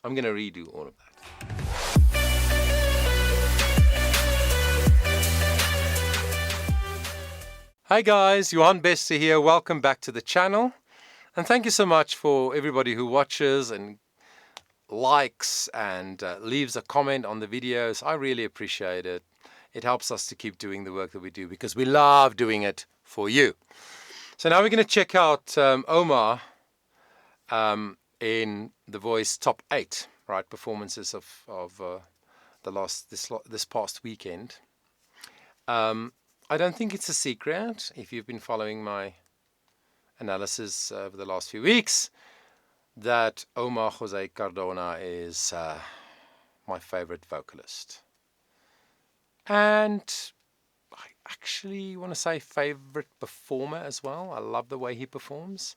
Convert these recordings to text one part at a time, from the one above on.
I'm going to redo all of that. Hi guys, Johan Bester here. Welcome back to the channel. And thank you so much for everybody who watches and likes and leaves a comment on the videos. I really appreciate it. It helps us to keep doing the work that we do because we love doing it for you. So now we're going to check out Omar in The Voice Top 8, right? Performances of this past weekend. I don't think it's a secret if you've been following my analysis over the last few weeks that Omar Jose Cordona is my favorite vocalist. And I actually want to say favorite performer as well. I love the way he performs.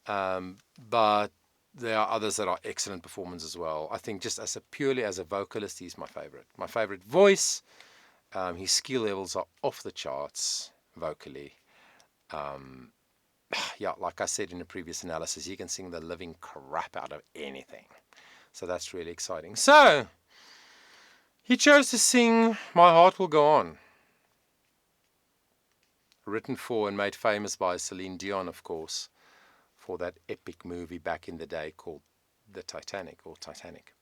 But there are others that are excellent performers as well. I think just purely as a vocalist, he's my favorite. My favorite voice. His skill levels are off the charts vocally. Yeah, like I said in a previous analysis, he can sing the living crap out of anything. So that's really exciting. So, he chose to sing My Heart Will Go On. Written for and made famous by Celine Dion, of course, for that epic movie back in the day called The Titanic or Titanic.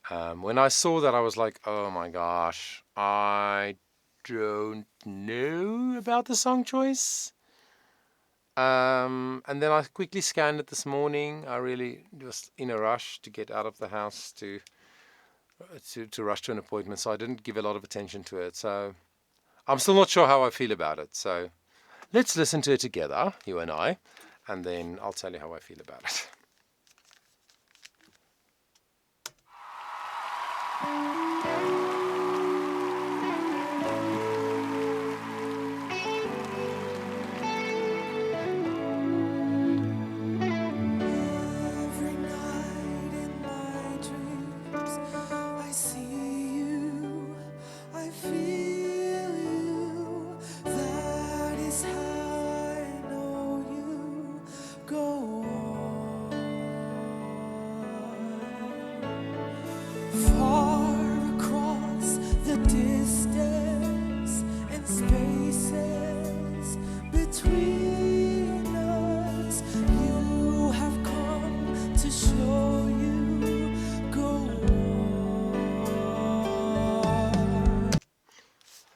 When I saw that, I was like, oh my gosh, I don't know about the song choice. And then I quickly scanned it this morning. I really was in a rush to get out of the house to rush to an appointment, so I didn't give a lot of attention to it. So I'm still not sure how I feel about it. So let's listen to it together, you and I, and then I'll tell you how I feel about it.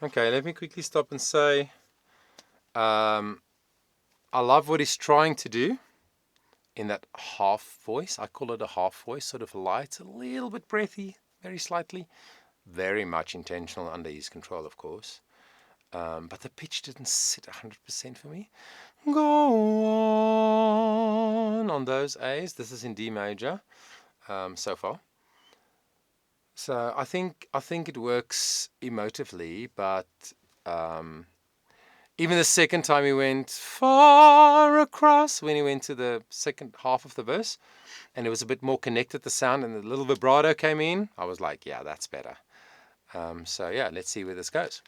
Okay, let me quickly stop and say I love what he's trying to do in that half voice. I call it a half voice, sort of light, a little bit breathy, very slightly. Very much intentional, under his control, of course. But the pitch didn't sit 100% for me. Go on those A's. This is in D major so far. So I think it works emotively, but even the second time he went far across, when he went to the second half of the verse, and it was a bit more connected, the sound, and the little vibrato came in, I was like, yeah, that's better. So yeah, let's see where this goes.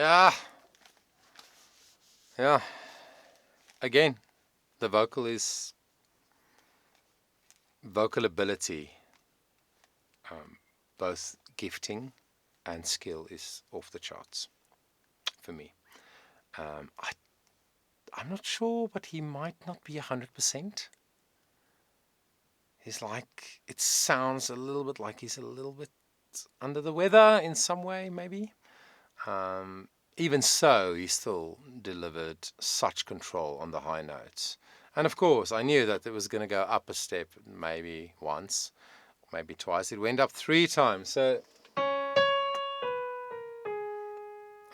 Yeah, yeah. Again, the vocal ability, both gifting and skill, is off the charts for me. Um, I, I'm not sure, but he might not be 100%. He's like, it sounds a little bit like he's a little bit under the weather in some way, maybe. Um, Even so, he still delivered such control on the high notes. And of course, I knew that it was going to go up a step, maybe once, maybe twice. It went up 3 times. So, I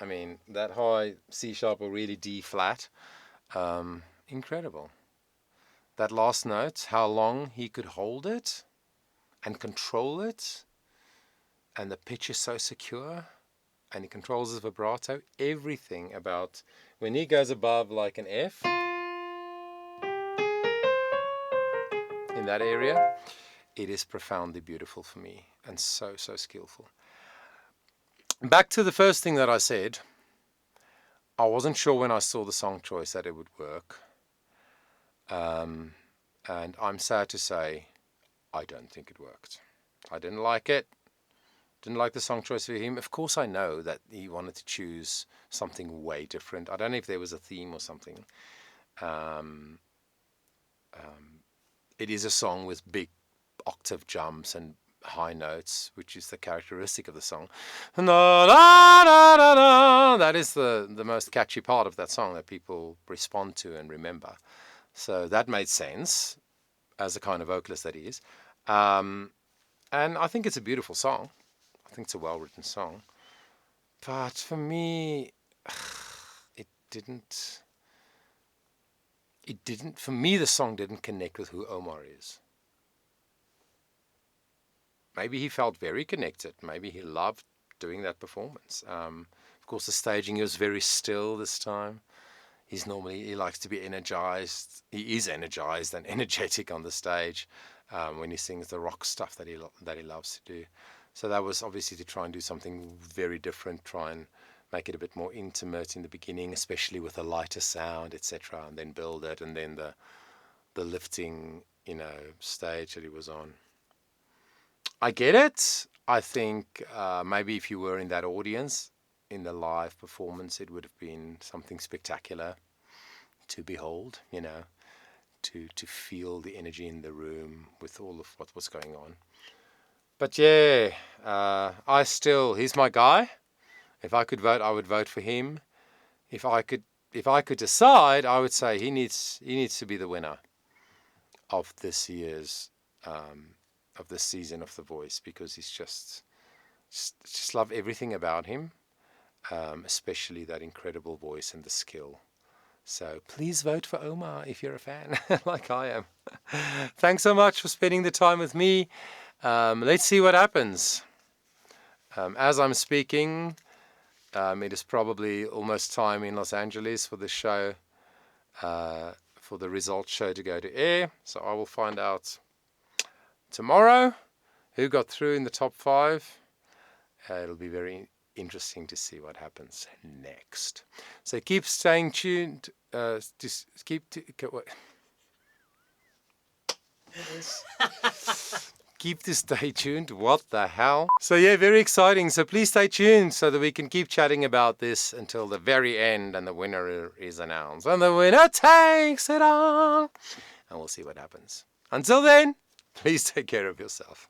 mean, that high C sharp or really D flat, incredible. That last note, how long he could hold it and control it, and the pitch is so secure, and he controls his vibrato, everything about when he goes above like an F in that area, it is profoundly beautiful for me and so skillful. Back to the first thing that I said, I wasn't sure when I saw the song choice that it would work. And I'm sad to say, I don't think it worked. I didn't like it. Didn't like the song choice for him. Of course, I know that he wanted to choose something way different. I don't know if there was a theme or something. It is a song with big octave jumps and high notes, which is the characteristic of the song. That is the most catchy part of that song that people respond to and remember. So that made sense as the kind of vocalist that he is. And I think it's a beautiful song. I think it's a well-written song. But for me, it didn't, for me, the song didn't connect with who Omar is. Maybe he felt very connected. Maybe he loved doing that performance. Of course, the staging was very still this time. He likes to be energized. He is energized and energetic on the stage when he sings the rock stuff that he loves to do. So that was obviously to try and do something very different, try and make it a bit more intimate in the beginning, especially with a lighter sound, etc., and then build it, and then the lifting, stage that he was on. I get it. I think maybe if you were in that audience, in the live performance, it would have been something spectacular to behold, to feel the energy in the room with all of what was going on. But yeah, he's my guy. If I could vote, I would vote for him. If I could decide, I would say he needs to be the winner of this year's of this season of The Voice, because he's just love everything about him, especially that incredible voice and the skill. So please vote for Omar if you're a fan, like I am. Thanks so much for spending the time with me. Let's see what happens. As I'm speaking, it is probably almost time in Los Angeles for the show, for the results show to go to air. So I will find out tomorrow who got through in the top 5. It'll be very interesting to see what happens next. So keep staying tuned. Keep to stay tuned. What the hell? So yeah, very exciting. So please stay tuned so that we can keep chatting about this until the very end and the winner is announced. And the winner takes it all. And we'll see what happens. Until then, please take care of yourself.